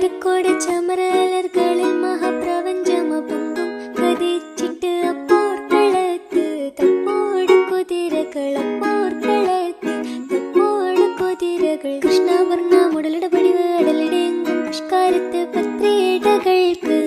കരക്കോട് ചമരലർകളിൽ മഹാപ്രപഞ്ചമപൊങ്കും കതിച്ചിട്ട് അപ്പോർക്കളത്ത് തപ്പോട് കുതിരകൾ തപ്പോട് കുതിരകൾ കൃഷ്ണവർണ്ണ മുടലിട പടിവ് അടലിടെങ്കും പുഷ്കാരത്ത് പത്രിയിടകൾക്ക്